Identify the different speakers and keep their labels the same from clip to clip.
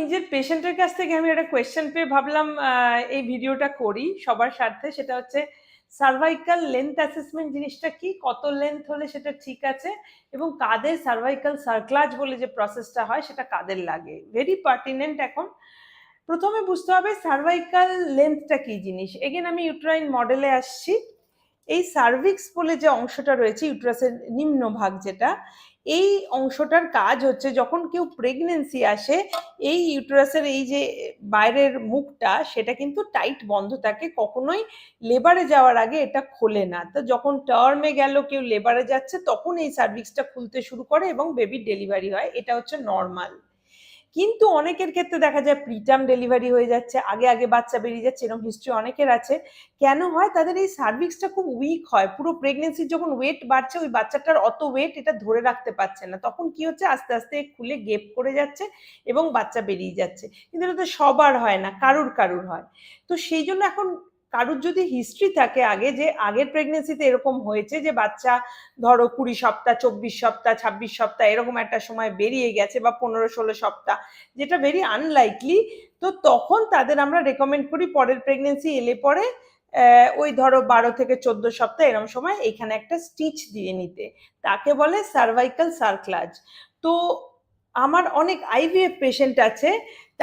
Speaker 1: নিজের পেশেন্টের কাছ থেকে আমি একটা কোয়েশ্চেন পেয়ে ভাবলাম এই ভিডিওটা করি সবার স্বার্থে। সেটা হচ্ছে সার্ভাইকাল লেন্থ অ্যাসেসমেন্ট জিনিসটা কি, কত লেন্থ হলে সেটা ঠিক আছে, এবং কাদের সার্ভাইকাল সার্ক্লাজ বলে যে প্রসেসটা হয় সেটা কাদের লাগে, ভেরি পার্টিনেন্ট। এখন প্রথমে বুঝতে হবে সার্ভাইকাল লেন্থটা কি জিনিস। এগেন আমি ইউট্রাইন মডেলে আসছি। এই সার্ভিক্স বলে যে অংশটা রয়েছে ইউট্রাসের নিম্ন ভাগ, যেটা এই অংশটার কাজ হচ্ছে যখন কেউ প্রেগনেন্সি আসে, এই ইউট্রাসের এই যে বাইরের মুখটা সেটা কিন্তু টাইট বন্ধ থাকে, কখনোই লেবারে যাওয়ার আগে এটা খোলে না। তো যখন টার্মে গেল, কেউ লেবারে যাচ্ছে, তখন এই সার্ভিক্সটা খুলতে শুরু করে এবং বেবির ডেলিভারি হয়। এটা হচ্ছে নর্মাল। কিন্তু অনেকের ক্ষেত্রে দেখা যায় প্রিটার্ম ডেলিভারি হয়ে যাচ্ছে, আগে আগে বাচ্চা বেরিয়ে যাচ্ছে, এরকম হিস্ট্রি অনেকের আছে। কেন হয়? তাদের এই সার্ভিক্সটা খুব উইক হয়। পুরো প্রেগনেন্সির যখন ওয়েট বাড়ছে, ওই বাচ্চাটার অত ওয়েট এটা ধরে রাখতে পারছে না, তখন কি হচ্ছে আস্তে আস্তে খুলে গেপ করে যাচ্ছে এবং বাচ্চা বেরিয়ে যাচ্ছে। কিন্তু এটা তো সবার হয় না, কারুর কারুর হয়। তো সেই জন্য এখন কারুর যদি হিস্ট্রি থাকে আগে, যে আগের প্রেগনেন্সিতে এরকম হয়েছে যে বাচ্চা ধরো 20 সপ্তাহ, 24 সপ্তাহ, 26 সপ্তাহ এরকম একটা সময় বেরিয়ে গেছে, বা 15-16 সপ্তাহ, যেটা ভেরি আনলাইকলি, তো তখন তাদের আমরা রেকমেন্ড করি পরের প্রেগনেন্সি এলে পরে ওই ধরো 12 থেকে 14 সপ্তাহ এরকম সময় এইখানে একটা স্টিচ দিয়ে নিতে। তাকে বলে সার্ভাইকাল সার্ক্লাজ। তো আমার অনেক আইভিএফ পেশেন্ট আছে,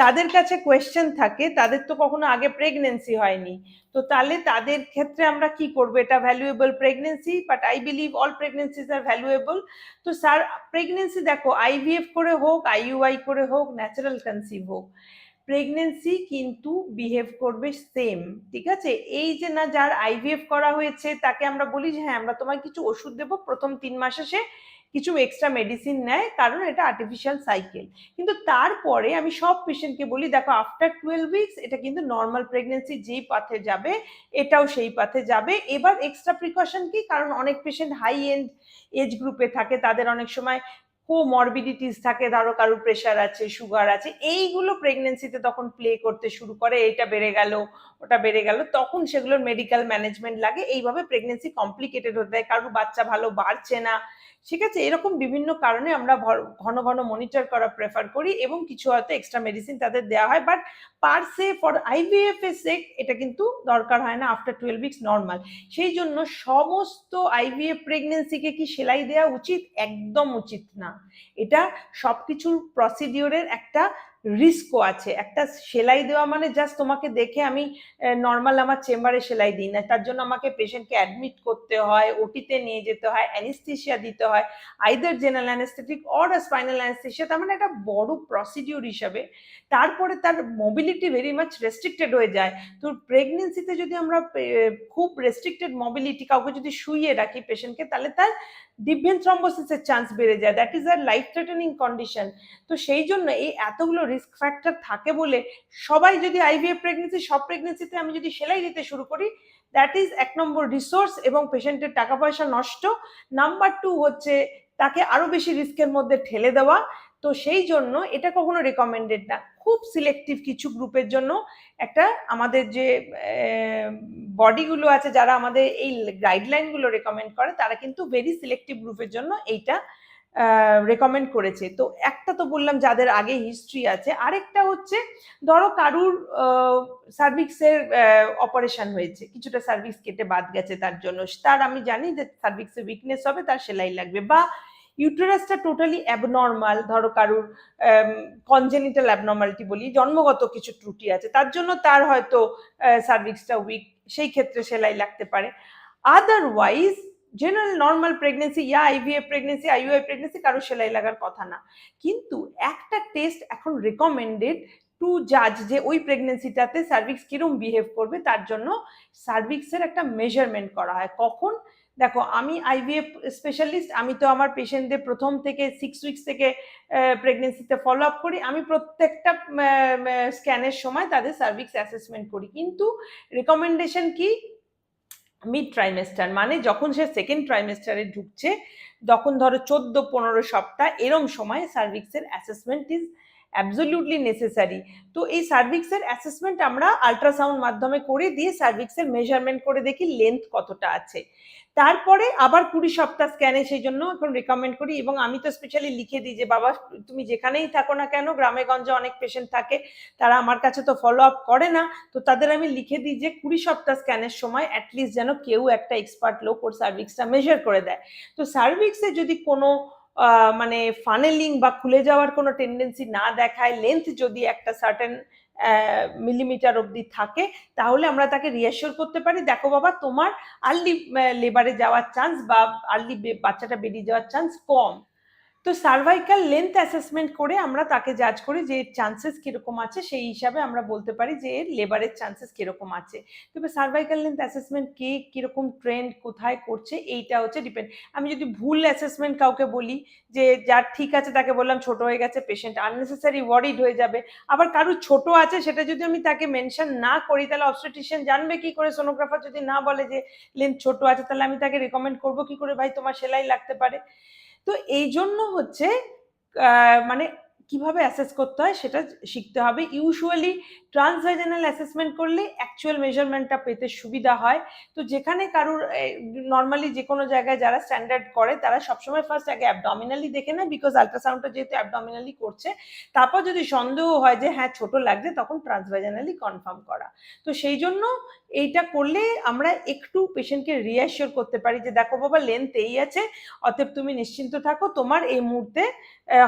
Speaker 1: তাদের কাছে কোয়েশ্চেন থাকে, তাদের তো কখনো আগে প্রেগনেন্সি হয়নি, তো তাহলে তাদের ক্ষেত্রে আমরা কি করবো? এটা valuable pregnancy, but I believe all pregnancies are valuable. তো স্যার, প্রেগনেন্সি দেখো আইভিএফ করে হোক, আইইউআই করে হোক, ন্যাচারাল কনসিভ হোক, প্রেগনেন্সি কিন্তু বিহেভ করবে সেম। ঠিক আছে? এই যে না, যার আইভিএফ করা হয়েছে তাকে আমরা বলি যে হ্যাঁ আমরা তোমায় কিছু ওষুধ দেবো, প্রথম 3 মাসে সে কিছু এক্সট্রা মেডিসিন নেয়, কারণ এটা আর্টিফিশিয়াল সাইকেল। কিন্তু তারপরে আমি সব পেশেন্টকে বলি দেখো আফটার 12 উইকস এটা কিন্তু নর্মাল প্রেগনেন্সি যেই পাথে যাবে এটাও সেই পাথে যাবে। এবার এক্সট্রা প্রিকশন কি, কারণ অনেক পেশেন্ট হাই এন্ড এজ গ্রুপে থাকে, তাদের অনেক সময় কোমরবিডিটিস থাকে, ধরো কারোর প্রেশার আছে, সুগার আছে, এইগুলো প্রেগনেন্সিতে তখন প্লে করতে শুরু করে, এটা বেড়ে গেল, ওটা বেড়ে গেল, তখন সেগুলোর মেডিকেল ম্যানেজমেন্ট লাগে। এইভাবে প্রেগনেন্সি কমপ্লিকেটেড হতে যায়, কারোর বাচ্চা ভালো বাড়ছে না, ঠিক আছে, এরকম বিভিন্ন কারণে আমরা ঘন ঘন মনিটর করা প্রেফার করি, এবং কিছু হয়তো এক্সট্রা মেডিসিন তাদের দেওয়া হয়, but per say for IVF এর সেক এটা কিন্তু দরকার হয় না, আফটার 12 উইকস নর্মাল। সেই জন্য সমস্ত আইভিএফ প্রেগনেন্সিকে কি সেলাই দেওয়া উচিত? একদম উচিত না। এটা সবকিছুর প্রসিডিওরের একটা রিস্কও আছে। একটা সেলাই দেওয়া মানে জাস্ট তোমাকে দেখে আমি নর্মাল আমার চেম্বারে সেলাই দিই না, তার জন্য আমাকে পেশেন্টকে অ্যাডমিট করতে হয়, ওটিতে নিয়ে যেতে হয়, অ্যানেস্থেশিয়া দিতে হয়, either general anaesthetic or spinal anaesthesia, তার মানে একটা বড় প্রসিডিওর হিসাবে। তারপরে তার মোবিলিটি ভেরি মাচ রেস্ট্রিক্টেড হয়ে যায়। তো প্রেগনেন্সিতে যদি আমরা খুব রেস্ট্রিক্টেড মোবিলিটি, কাউকে যদি শুইয়ে রাখি পেশেন্টকে, তাহলে তার ডিপভেন থ্রম্বোসিসের চান্স বেড়ে যায়, that is our life threatening condition. তো সেই জন্য এই এতগুলো রিস্ক ফ্যাক্টর থাকে বলে সবাই যদি আইভিএফ প্রেগনেন্সি, সব প্রেগনেন্সিতে আমি যদি সেলাই দিতে শুরু করি, দ্যাট ইজ 1 নম্বর রিসোর্স এবং পেশেন্টের টাকা পয়সা নষ্ট। নাম্বার 2 হচ্ছে তাকে আরো বেশি রিস্কের মধ্যে ঠেলে দেওয়া। তো সেই জন্য এটা কখনো রেকমেন্ডেড না। খুব সিলেক্টিভ কিছু গ্রুপের জন্য একটা আমাদের যে বডিগুলো আছে যারা আমাদের এই গাইডলাইনগুলো রেকমেন্ড করে, তারা কিন্তু ভেরি সিলেক্টিভ গ্রুপের জন্য এইটা রেকমেন্ড করেছে। তো একটা তো বললাম যাদের আগে হিস্ট্রি আছে, আরেকটা হচ্ছে ধরো কারুর সার্ভিক্সের অপারেশন হয়েছে, কিছুটা সার্ভিক্স কেটে বাদ গেছে, তার জন্য তার আমি জানি যে সার্ভিক্সের উইকনেস হবে, তার সেলাই লাগবে, বা ইউটেরাসটা টোটালি অ্যাবনর্মাল, ধরো কারুর কনজেনিটাল অ্যাবনর্মালিটি বলি, জন্মগত কিছু ত্রুটি আছে, তার জন্য তার হয়তো সার্ভিক্সটা উইক, সেই ক্ষেত্রে সেলাই লাগতে পারে। আদারওয়াইজ জেনারেল নর্মাল প্রেগনেন্সি ইয়া আইভিএফ প্রেগনেন্সি, আইইউআই প্রেগনেন্সি, কারো সেলাই লাগার কথা না। কিন্তু একটা টেস্ট এখন রেকমেন্ডেড টু জাজ যে ওই প্রেগনেন্সিটাতে সার্ভিক্স কিরম বিহেভ করবে, তার জন্য সার্ভিক্সের একটা মেজারমেন্ট করা হয়। কখন? দেখো আমি আইভিএফ স্পেশালিস্ট, আমি তো আমার পেশেন্টদের প্রথম থেকে 6 উইকস থেকে প্রেগনেন্সিতে ফলো আপ করি, আমি প্রত্যেকটা স্ক্যানের সময় তাদের সার্ভিক্স অ্যাসেসমেন্ট করি। কিন্তু রেকমেন্ডেশন কি? মিড ট্রাইমেস্টার, মানে যখন সে সেকেন্ড ট্রাইমেস্টারে ঢুকছে, তখন ধরো 14-15 সপ্তাহ এরম সময় সার্ভিক্সের অ্যাসেসমেন্ট ইজ অ্যাবসলিউটলি নেসেসারি। তো এই সার্ভিক্সের অ্যাসেসমেন্ট আমরা আল্ট্রাসাউন্ড মাধ্যমে করে দিয়ে সার্ভিক্সের মেজারমেন্ট করে দেখি লেন্থ কতটা আছে। তারপরে আবার 20 সপ্তাহ স্ক্যানে সেই জন্য এখন রেকমেন্ড করি, এবং আমি তো স্পেশালি লিখে দিই যে বাবা তুমি যেখানেই থাকো না কেন, গ্রামে গঞ্জে অনেক পেশেন্ট থাকে, তারা আমার কাছে তো ফলো আপ করে না, তো তাদের আমি লিখে দিই যে 20 সপ্তাহ স্ক্যানের সময় অ্যাটলিস্ট যেন কেউ একটা এক্সপার্ট লোক ওর সার্ভিক্সটা মেজার করে দেয়। তো সার্ভিক্সে যদি কোনো মানে ফানেলিং বা খুলে যাওয়ার কোনো টেন্ডেন্সি না দেখায়, লেন্থ যদি একটা সার্টেন মিলিমিটার অবধি থাকে, তাহলে আমরা তাকে রিঅ্যাসিওর করতে পারি, দেখো বাবা তোমার আর্লি লেবারে যাওয়ার চান্স বা আর্লি বাচ্চাটা বেরিয়ে যাওয়ার চান্স কম। তো সার্ভাইকাল লেন্থ অ্যাসেসমেন্ট করে আমরা তাকে জাজ করি যে চান্সেস কিরকম আছে, সেই হিসাবে আমরা বলতে পারি যে এর লেবারের চান্সেস কিরকম আছে। তবে সার্ভাইকাল লেন্থ অ্যাসেসমেন্ট কে কিরকম ট্রেন্ড কোথায় করছে এইটা হচ্ছে ডিপেন্ড। আমি যদি ভুল অ্যাসেসমেন্ট কাউকে বলি যে যার ঠিক আছে তাকে বললাম ছোট হয়ে গেছে, পেশেন্ট আননেসেসারি ওয়ারিড হয়ে যাবে। আবার কারুর ছোট আছে সেটা যদি আমি তাকে মেনশন না করি, তাহলে অবস্টেট্রিশিয়ান জানবে কি করে? সোনোগ্রাফার যদি না বলে যে লেন্থ ছোট আছে, তাহলে আমি তাকে রেকমেন্ড করবো কি করে ভাই তোমার সেলাই লাগতে পারে? তো এই জন্য হচ্ছে মানে কিভাবে অ্যাসেস করতে হয় সেটা শিখতে হবে। ইউজুয়ালি ট্রান্সভাইজানাল অ্যাসেসমেন্ট করলে অ্যাকচুয়াল মেজারমেন্টটা পেতে সুবিধা হয়। তো যেখানে কারুর নর্মালি যে কোনো জায়গায় যারা স্ট্যান্ডার্ড করে তারা সবসময় ফার্স্ট আগে অ্যাবডমিনালি দেখে নেয়, বিকজ আল্ট্রাসাউন্ডটা যেহেতু অ্যাবডমিনালি করছে, তারপর যদি সন্দেহ হয় যে হ্যাঁ ছোট লাগছে, তখন ট্রান্সভাইজানালি কনফার্ম করা। তো সেই জন্য এইটা করলে আমরা একটু পেশেন্টকে রিঅ্যাসিওর করতে পারি যে দেখো বাবা লেন্থ এই আছে, অতএব তুমি নিশ্চিন্ত থাকো, তোমার এই মুহূর্তে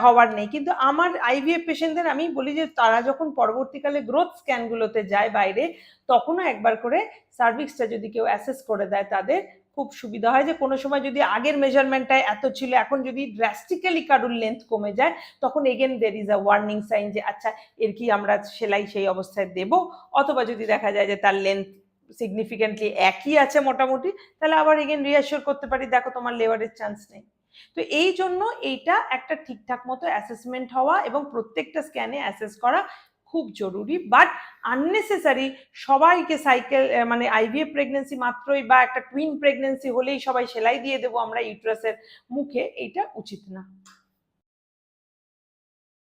Speaker 1: হওয়ার নেই। কিন্তু আমার আইভিএফ পেশেন্টদের আমি বলি যে তারা যখন পরবর্তীকালে গ্রোথ স্ক্যানগুলোতে যায় বাইরে, তখনও একবার করে সার্ভিক্সটা যদি কেউ অ্যাসেস করে দেয় তাদের খুব সুবিধা হয়। যে কোনো সময় যদি আগের মেজারমেন্টটায় এত ছিল, এখন যদি ড্রাস্টিক্যালি কারুর লেন্থ কমে যায়, তখন again there is a warning sign যে আচ্ছা এর কি আমরা সেলাই সেই অবস্থায় দেব, অথবা যদি দেখা যায় যে তার লেন্থ সিগনিফিকেন্টলি একই আছে মোটামুটি, তাহলে আবার এগেন রিঅ্যাসিওর করতে পারি দেখো তোমার লেবারের চান্স নেই। তো এই জন্য এইটা একটা ঠিকঠাক মতো অ্যাসেসমেন্ট হওয়া এবং প্রত্যেকটা স্ক্যানে অ্যাসেস করা খুব জরুরি। বাট আননেসেসারি সবাইকে সাইকেল মানে আইভিএফ প্রেগনেন্সি মাত্রই বা একটা টুইন প্রেগনেন্সি হলেই সবাই সেলাই দিয়ে দেবো আমরা ইউট্রাসের মুখে, এইটা উচিত না।